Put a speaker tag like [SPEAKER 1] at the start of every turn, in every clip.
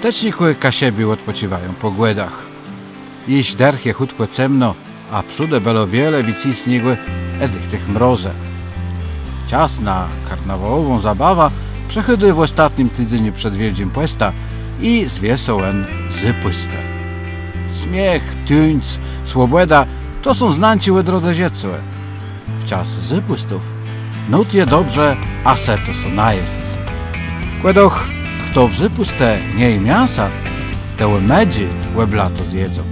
[SPEAKER 1] Miasteczniku siebie odpoczywają po głedach. Iść derchie chutko cemno, a przódę belo wiele wici śniegły edych tych mroze. Czas na karnawałową zabawę przechodzi w ostatnim tydzieniu przed Wielkim Płesta i z wiesołem zypuste. Śmiech, tuńc, swoboda to są znanci łedrode dziecłe. W czas zypustów nut je dobrze, a se to są najeźdźcy. Kłedoch, kto w zypuste nie je mięsa, te medzi łeblato zjedzą.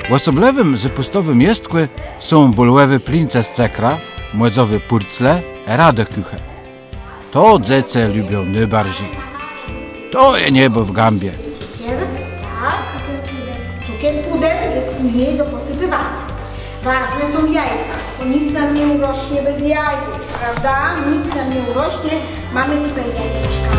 [SPEAKER 1] W osoblewym zypustowym jestkły są bulwewy plince z cekra, młodzowy purcle, radekuche. To dzece lubią najbardziej. To je niebo w gambie.
[SPEAKER 2] Cukier, tak, cukier puder jest później do posypywania. Ważne są jajka, bo nic nam nie urośnie bez jajek, prawda? Nic nam nie urośnie. Mamy tutaj jajeczka.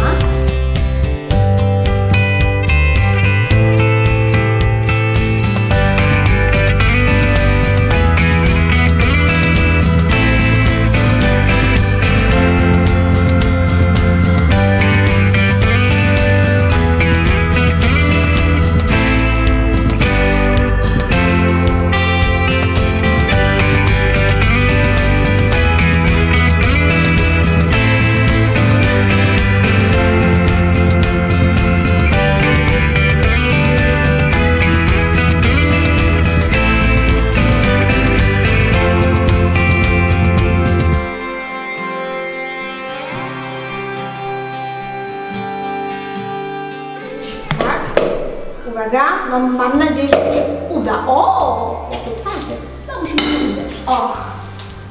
[SPEAKER 2] Uwaga, no mam nadzieję, że mi się uda. O, jakie twarze. No musimy się uderzyć. O,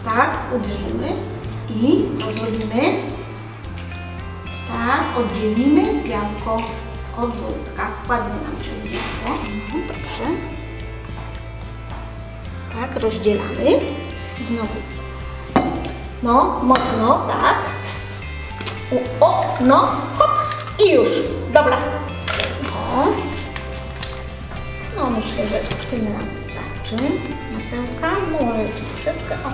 [SPEAKER 2] tak, uderzymy i co zrobimy? Tak, oddzielimy białko od żółtka. Ładnie nam się białko. Dobrze. Tak, rozdzielamy. Znowu. No, mocno, tak. O, no, hop i już. Dobra. O. No myślę, że tyle nam wystarczy. Masełka, może jeszcze troszeczkę. O.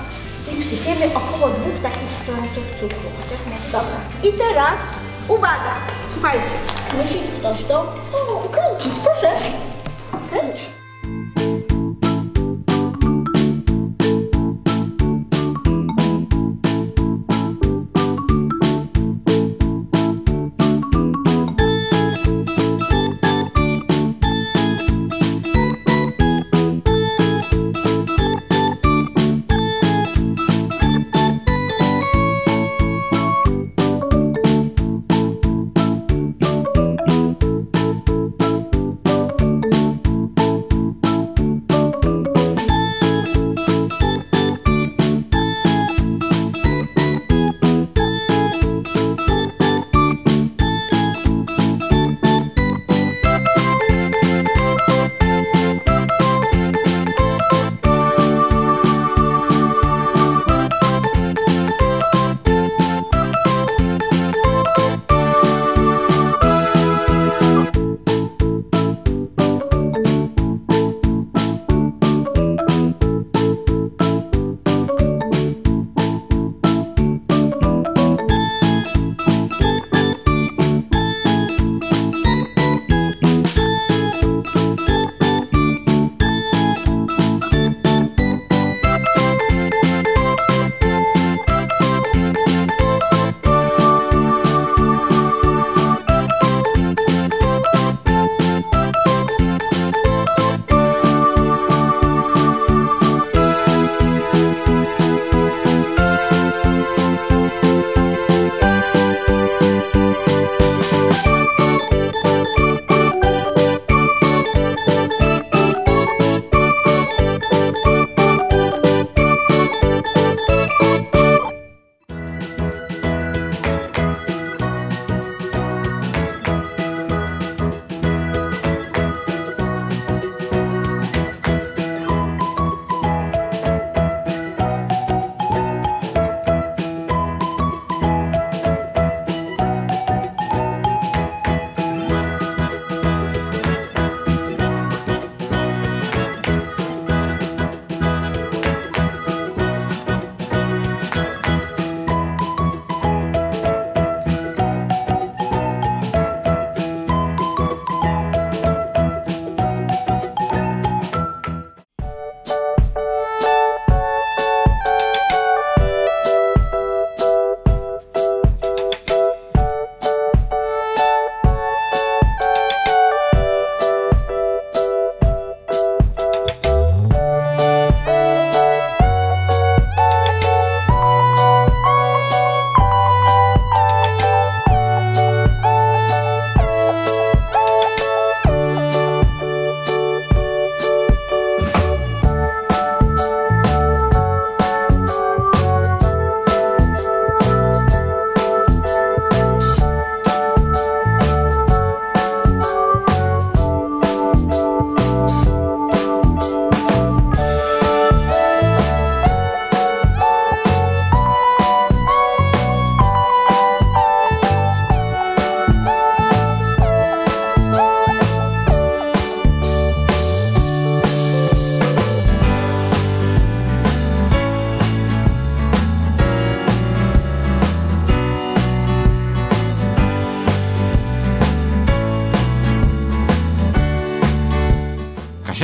[SPEAKER 2] I wsypiemy około 2 takich szklaneczek cukru. Dobra. I teraz uwaga! Słuchajcie, musi ktoś to ukręcić. Proszę. Kręć.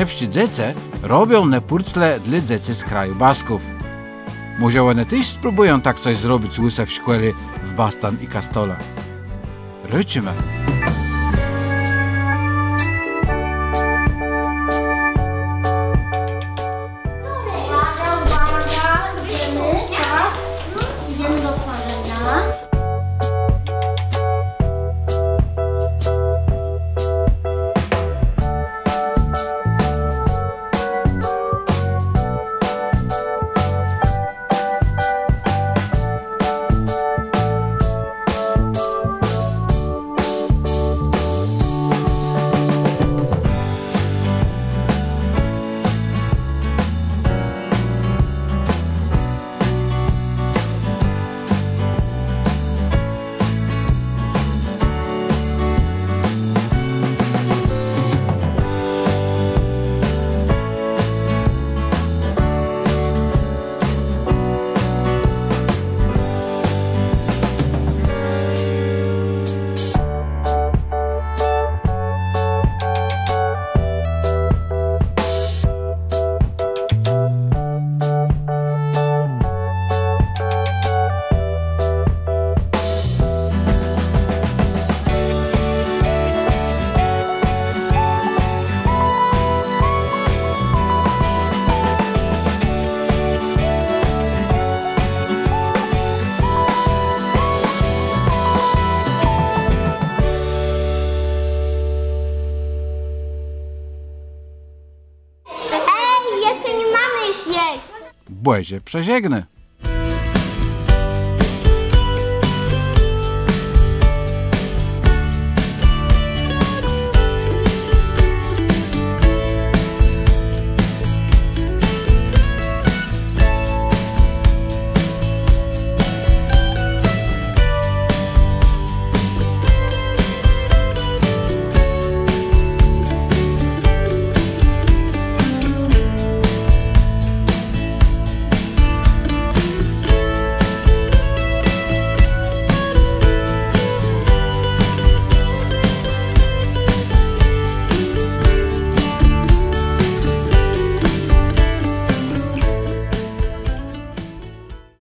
[SPEAKER 1] najszepsi dzece robią ne purcle dla dzecy z kraju Basków. Może one też spróbują tak coś zrobić łyse w szkole w Bastan i Kastola. Ryczymy.
[SPEAKER 2] Idziemy do smażenia.
[SPEAKER 3] Ej, jeszcze nie mamy ich jeść.
[SPEAKER 1] Błezie przezięgnę.